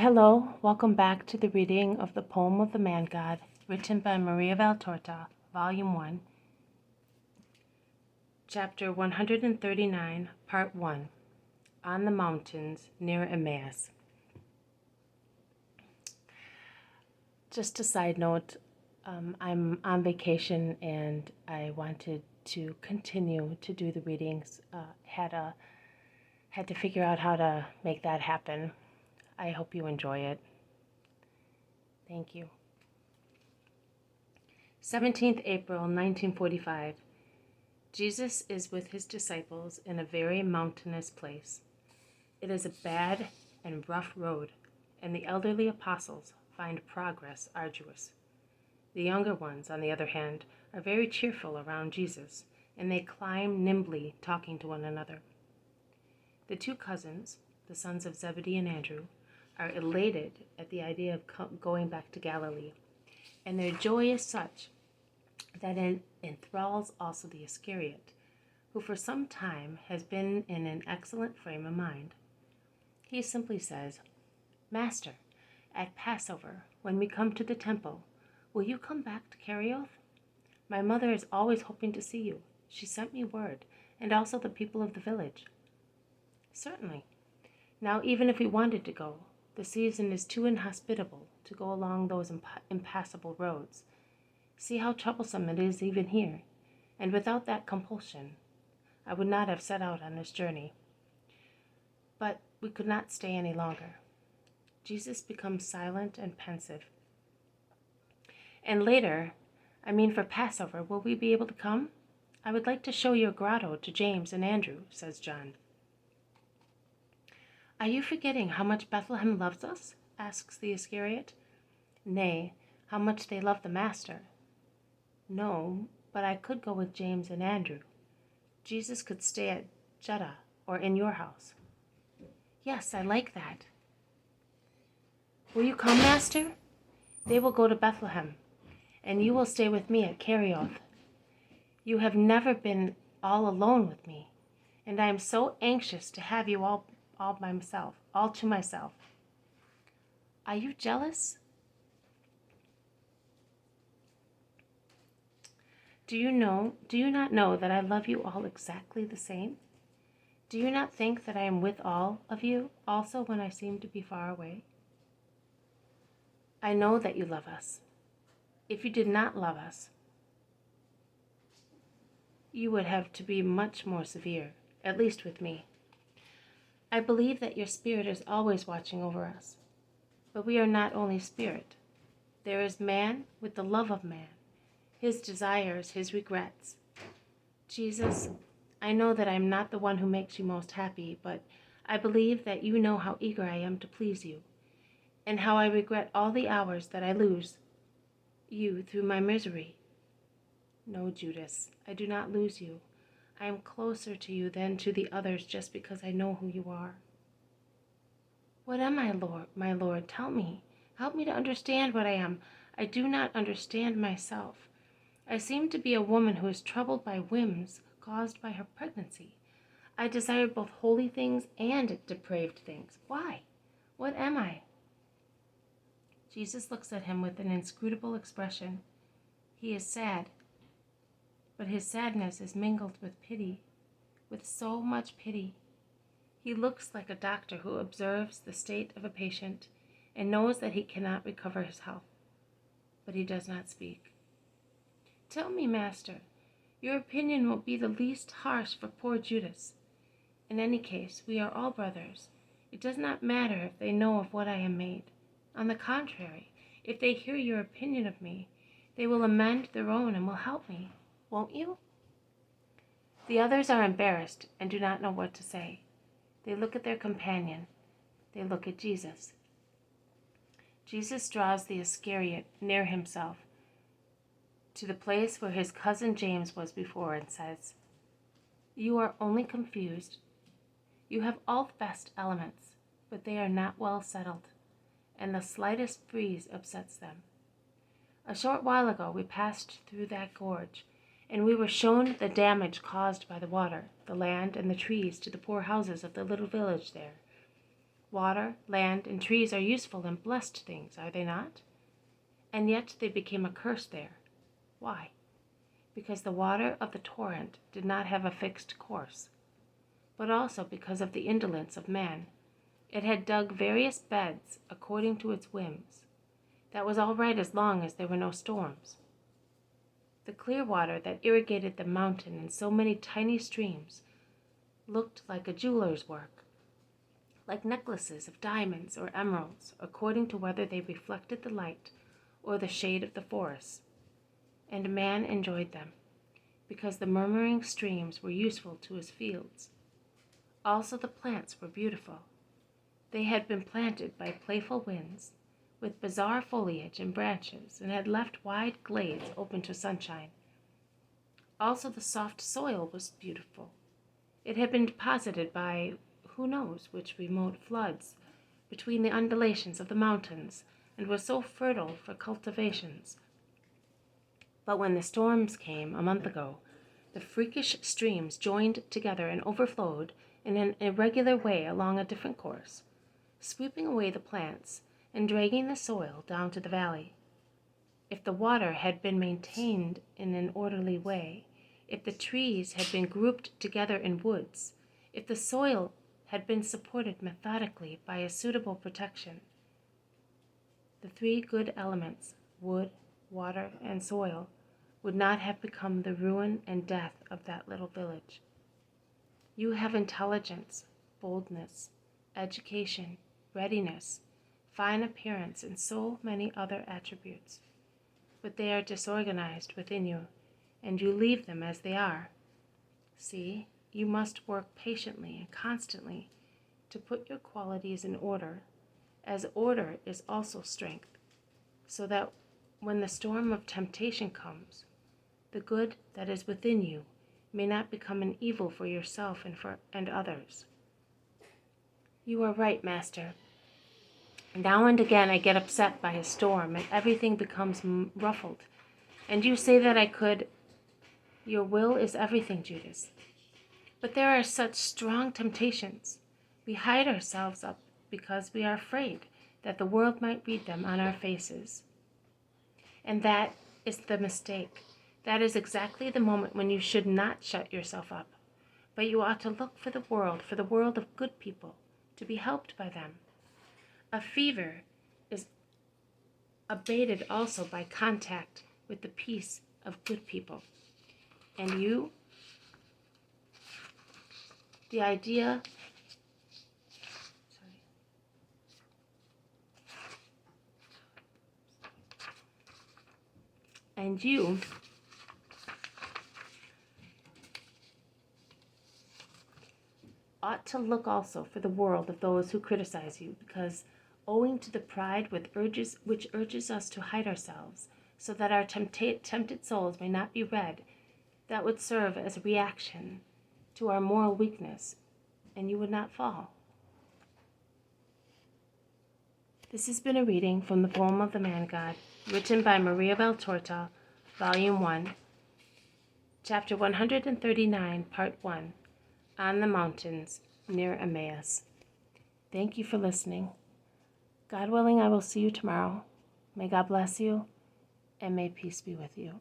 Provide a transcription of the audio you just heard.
Hello, welcome back to the reading of the Poem of the Man God, written by Maria Valtorta, Volume 1, Chapter 139, Part 1, On the Mountains near Emmaus. Just a side note, I'm on vacation and I wanted to continue to do the readings. Had to figure out how to make that happen. I hope you enjoy it. Thank you. 17th April 1945. Jesus is with his disciples in a very mountainous place. It is a bad and rough road, and the elderly apostles find progress arduous. The younger ones, on the other hand, are very cheerful around Jesus, and they climb nimbly, talking to one another. The two cousins, the sons of Zebedee and Andrew, are elated at the idea of going back to Galilee, and their joy is such that it enthralls also the Iscariot, who for some time has been in an excellent frame of mind. He simply says, "Master, at Passover, when we come to the temple, will you come back to Kerioth? My mother is always hoping to see you. She sent me word, and also the people of the village." "Certainly. Now, even if we wanted to go, the season is too inhospitable to go along those impassable roads. See how troublesome it is even here, and without that compulsion, I would not have set out on this journey." But we could not stay any longer. Jesus becomes silent and pensive. "And later, for Passover, will we be able to come? I would like to show your grotto to James and Andrew," says John. "Are you forgetting how much Bethlehem loves us?" asks the Iscariot. "Nay, how much they love the Master." "No, but I could go with James and Andrew. Jesus could stay at Jeddah or in your house." "Yes, I like that." "Will you come, Master? They will go to Bethlehem, and you will stay with me at Kerioth. You have never been all alone with me, and I am so anxious to have you all to myself. Are you jealous? Do you not know that I love you all exactly the same? Do you not think that I am with all of you also when I seem to be far away? I know that you love us. If you did not love us, you would have to be much more severe, at least with me. I believe that your spirit is always watching over us. But we are not only spirit. There is man with the love of man, his desires, his regrets. Jesus, I know that I am not the one who makes you most happy, but I believe that you know how eager I am to please you, and how I regret all the hours that I lose you through my misery. No, Judas, I do not lose you. I am closer to you than to the others just because I know who you are. What am I, Lord? My Lord, tell me. Help me to understand what I am. I do not understand myself. I seem to be a woman who is troubled by whims caused by her pregnancy. I desire both holy things and depraved things. Why? What am I? Jesus looks at him with an inscrutable expression. He is sad, but his sadness is mingled with pity, with so much pity. He looks like a doctor who observes the state of a patient and knows that he cannot recover his health, but he does not speak. "Tell me, Master, your opinion will be the least harsh for poor Judas. In any case, we are all brothers. It does not matter if they know of what I am made. On the contrary, if they hear your opinion of me, they will amend their own and will help me. Won't you?" The others are embarrassed and do not know what to say. They look at their companion. They look at Jesus. Jesus draws the Iscariot near himself to the place where his cousin James was before and says, "You are only confused. You have all the best elements, but they are not well settled, and the slightest breeze upsets them. A short while ago we passed through that gorge, and we were shown the damage caused by the water, the land, and the trees to the poor houses of the little village there. Water, land, and trees are useful and blessed things, are they not? And yet they became a curse there. Why? Because the water of the torrent did not have a fixed course, but also because of the indolence of man. It had dug various beds according to its whims. That was all right as long as there were no storms. The clear water that irrigated the mountain in so many tiny streams looked like a jeweler's work, like necklaces of diamonds or emeralds, according to whether they reflected the light or the shade of the forest. And man enjoyed them, because the murmuring streams were useful to his fields. Also the plants were beautiful. They had been planted by playful winds, with bizarre foliage and branches, and had left wide glades open to sunshine. Also the soft soil was beautiful. It had been deposited by who knows which remote floods between the undulations of the mountains, and was so fertile for cultivations. But when the storms came a month ago, the freakish streams joined together and overflowed in an irregular way along a different course, sweeping away the plants and dragging the soil down to the valley. If the water had been maintained in an orderly way, if the trees had been grouped together in woods, if the soil had been supported methodically by a suitable protection, the three good elements, wood, water, and soil, would not have become the ruin and death of that little village. You have intelligence, boldness, education, readiness, fine appearance, and so many other attributes. But they are disorganized within you, and you leave them as they are. See, you must work patiently and constantly to put your qualities in order, as order is also strength, so that when the storm of temptation comes, the good that is within you may not become an evil for yourself and others. You are right, Master. Now and again I get upset by a storm, and everything becomes ruffled. And you say that I could. Your will is everything, Judas. But there are such strong temptations. We hide ourselves up because we are afraid that the world might read them on our faces. And that is the mistake. That is exactly the moment when you should not shut yourself up. But you ought to look for the world of good people, to be helped by them. A fever is abated also by contact with the peace of good people. And you, the idea, and you ought to look also for the world of those who criticize you, because owing to the pride which urges us to hide ourselves, so that our tempted souls may not be read, that would serve as a reaction to our moral weakness, and you would not fall. This has been a reading from the poem of the Man-God, written by Maria Valtorta, Volume 1, Chapter 139, Part 1, On the Mountains near Emmaus. Thank you for listening. God willing, I will see you tomorrow. May God bless you, and may peace be with you.